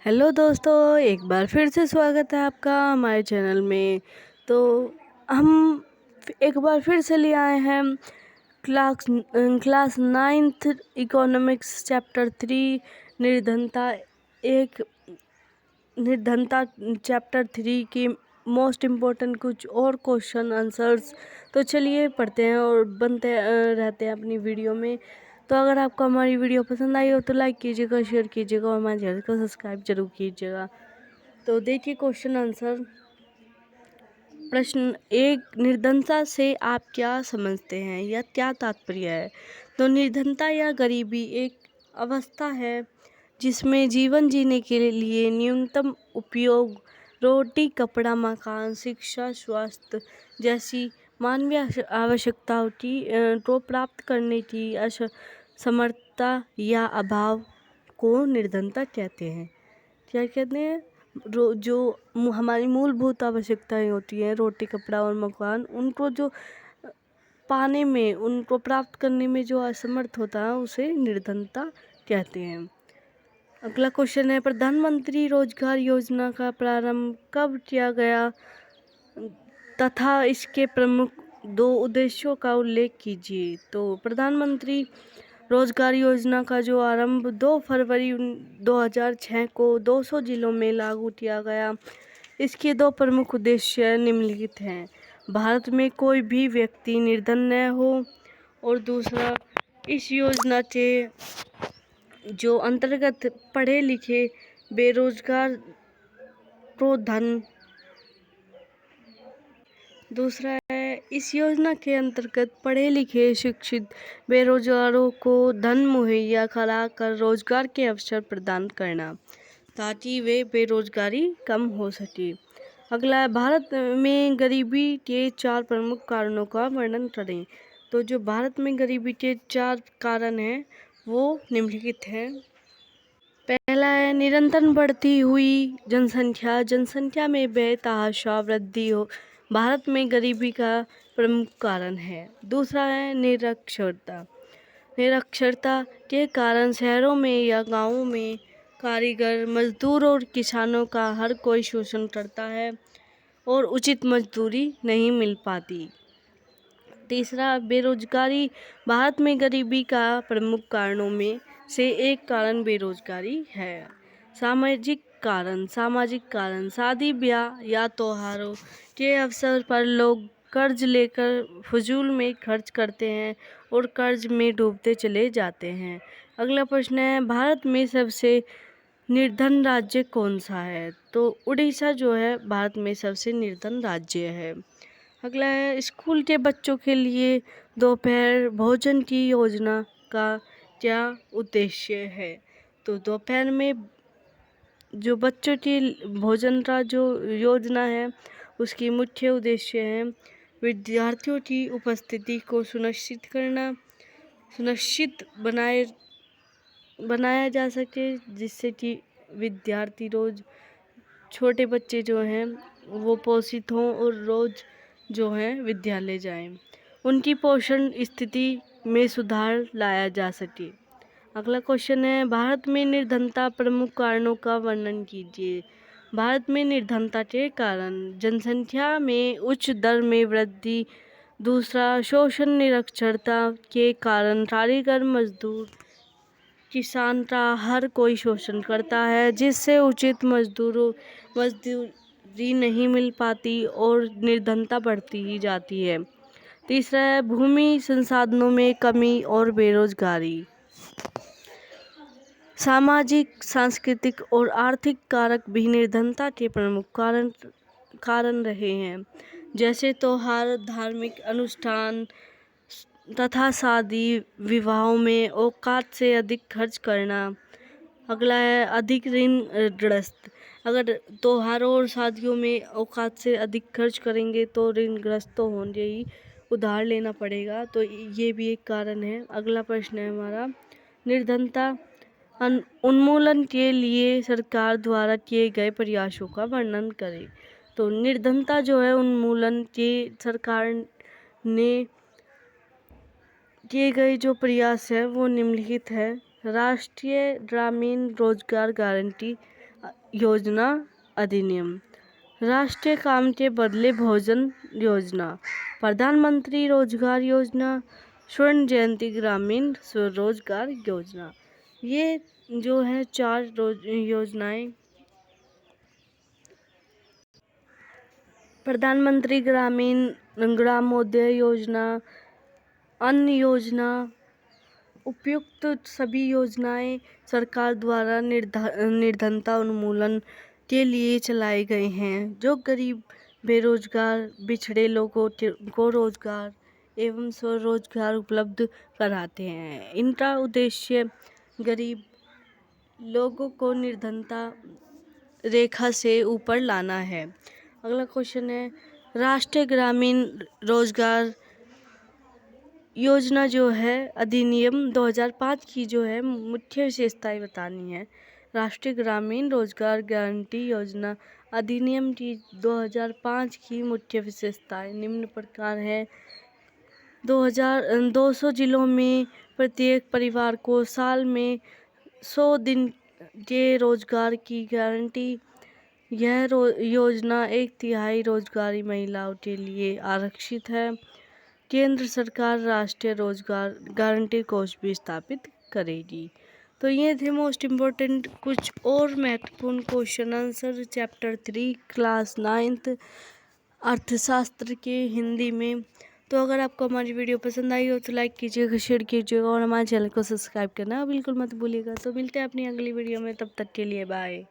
Hello दोस्तों, एक बार फिर से स्वागत है आपका हमारे चैनल में। तो हम एक बार फिर से ले आए हैं क्लास 9th इकोनॉमिक्स चैप्टर 3 निर्धनता निर्धनता चैप्टर 3 की मोस्ट इम्पोर्टेंट कुछ और क्वेश्चन आंसर्स। तो चलिए पढ़ते हैं और बनते रहते हैं अपनी वीडियो में। तो अगर आपको हमारी वीडियो पसंद आई हो तो लाइक कीजिएगा, शेयर कीजिएगा और हमारे चैनल को सब्सक्राइब जरूर कीजिएगा। तो देखिए क्वेश्चन आंसर। प्रश्न 1, निर्धनता से आप क्या समझते हैं या क्या तात्पर्य है? तो निर्धनता या गरीबी एक अवस्था है जिसमें जीवन जीने के लिए न्यूनतम उपयोग, रोटी, कपड़ा, मकान, शिक्षा, स्वास्थ्य जैसी मानवीय आवश्यकताओं को प्राप्त करने की असमर्थता या अभाव को निर्धनता कहते हैं। क्या कहते हैं? जो हमारी मूलभूत आवश्यकताएं होती हैं, रोटी, कपड़ा और मकान, उनको जो पाने में, उनको प्राप्त करने में जो असमर्थ होता है उसे निर्धनता कहते हैं। अगला क्वेश्चन है, प्रधानमंत्री रोजगार योजना का प्रारंभ कब किया गया तथा इसके प्रमुख 2 उद्देश्यों का उल्लेख कीजिए? तो प्रधानमंत्री रोजगार योजना का जो आरंभ 2 फरवरी 2006 को 200 जिलों में लागू किया गया। इसके 2 प्रमुख उद्देश्य निम्नलिखित हैं: भारत में कोई भी व्यक्ति निर्धन न हो, और दूसरा, इस योजना के जो अंतर्गत पढ़े लिखे बेरोजगार को धन दूसरा है इस योजना के अंतर्गत पढ़े लिखे शिक्षित बेरोजगारों को धन मुहैया कराकर रोजगार के अवसर प्रदान करना ताकि वे बेरोजगारी कम हो सके। अगला है, भारत में गरीबी के 4 प्रमुख कारणों का वर्णन करें। तो जो भारत में गरीबी के 4 कारण हैं वो निम्नलिखित हैं। पहला है निरंतर बढ़ती हुई जनसंख्या। जनसंख्या में बेतहाशा वृद्धि हो भारत में गरीबी का प्रमुख कारण है। दूसरा है निरक्षरता। निरक्षरता के कारण शहरों में या गांवों में कारीगर, मजदूर और किसानों का हर कोई शोषण करता है और उचित मजदूरी नहीं मिल पाती। तीसरा, बेरोजगारी। भारत में गरीबी का प्रमुख कारणों में से एक कारण बेरोजगारी है। सामाजिक कारण शादी ब्याह या त्योहारों के अवसर पर लोग कर्ज लेकर फजूल में खर्च करते हैं और कर्ज में डूबते चले जाते हैं। अगला प्रश्न है, भारत में सबसे निर्धन राज्य कौन सा है? तो उड़ीसा जो है भारत में सबसे निर्धन राज्य है। अगला है, स्कूल के बच्चों के लिए दोपहर भोजन की योजना का क्या उद्देश्य है? तो दोपहर में जो बच्चों की भोजन का जो योजना है उसकी मुख्य उद्देश्य है विद्यार्थियों की उपस्थिति को सुनिश्चित बनाया जा सके, जिससे कि विद्यार्थी रोज छोटे बच्चे जो हैं वो पोषित हों और रोज जो हैं विद्यालय जाएं, उनकी पोषण स्थिति में सुधार लाया जा सके। अगला क्वेश्चन है, भारत में निर्धनता प्रमुख कारणों का वर्णन कीजिए। भारत में निर्धनता के कारण: जनसंख्या में उच्च दर में वृद्धि। दूसरा, शोषण, निरक्षरता के कारण कारीगर, मजदूर, किसान का हर कोई शोषण करता है जिससे उचित मजदूरी नहीं मिल पाती और निर्धनता बढ़ती ही जाती है। तीसरा है, भूमि संसाधनों में कमी और बेरोजगारी। सामाजिक, सांस्कृतिक और आर्थिक कारक भी निर्धनता के प्रमुख कारण रहे हैं, जैसे त्योहार, धार्मिक अनुष्ठान तथा शादी विवाहों में औकात से अधिक खर्च करना। अगला है, अधिक ऋणग्रस्त। अगर त्योहारों और शादियों में औकात से अधिक खर्च करेंगे तो ऋणग्रस्त तो होंगे ही, उधार लेना पड़ेगा, तो ये भी एक कारण है। अगला प्रश्न है हमारा, निर्धनता उन्मूलन के लिए सरकार द्वारा किए गए प्रयासों का वर्णन करें। तो निर्धनता जो है उन्मूलन के सरकार ने किए गए जो प्रयास है वो निम्नलिखित है। राष्ट्रीय ग्रामीण रोजगार गारंटी योजना अधिनियम, राष्ट्रीय काम के बदले भोजन योजना, प्रधानमंत्री रोजगार योजना, स्वर्ण जयंती ग्रामीण स्वरोजगार योजना। ये जो है 4 योजनाएं प्रधानमंत्री ग्रामोदय योजना, अन्य योजना, उपयुक्त सभी योजनाएं सरकार द्वारा निर्धनता उन्मूलन के लिए चलाए गए हैं, जो गरीब, बेरोजगार, पिछड़े लोगों को रोजगार एवं स्वरोजगार उपलब्ध कराते हैं। इनका उद्देश्य गरीब लोगों को निर्धनता रेखा से ऊपर लाना है। अगला क्वेश्चन है, राष्ट्रीय ग्रामीण रोजगार योजना जो है अधिनियम 2005 की जो है मुख्य विशेषताएं बतानी है। राष्ट्रीय ग्रामीण रोजगार गारंटी योजना अधिनियम की 2005 की मुख्य विशेषताएं निम्न प्रकार है। 200 जिलों में प्रत्येक परिवार को साल में 100 दिन के रोजगार की गारंटी। यह योजना 1/3 रोजगारी महिलाओं के लिए आरक्षित है। केंद्र सरकार राष्ट्रीय रोजगार गारंटी कोष भी स्थापित करेगी। तो ये थे मोस्ट इम्पोर्टेंट कुछ और महत्वपूर्ण question answer chapter 3 class 9th अर्थशास्त्र के हिंदी में। तो अगर आपको हमारी वीडियो पसंद आई हो तो लाइक कीजिएगा, शेयर कीजिएगा और हमारे चैनल को सब्सक्राइब करना बिल्कुल मत भूलिएगा। तो मिलते हैं अपनी अगली वीडियो में, तब तक के लिए बाय।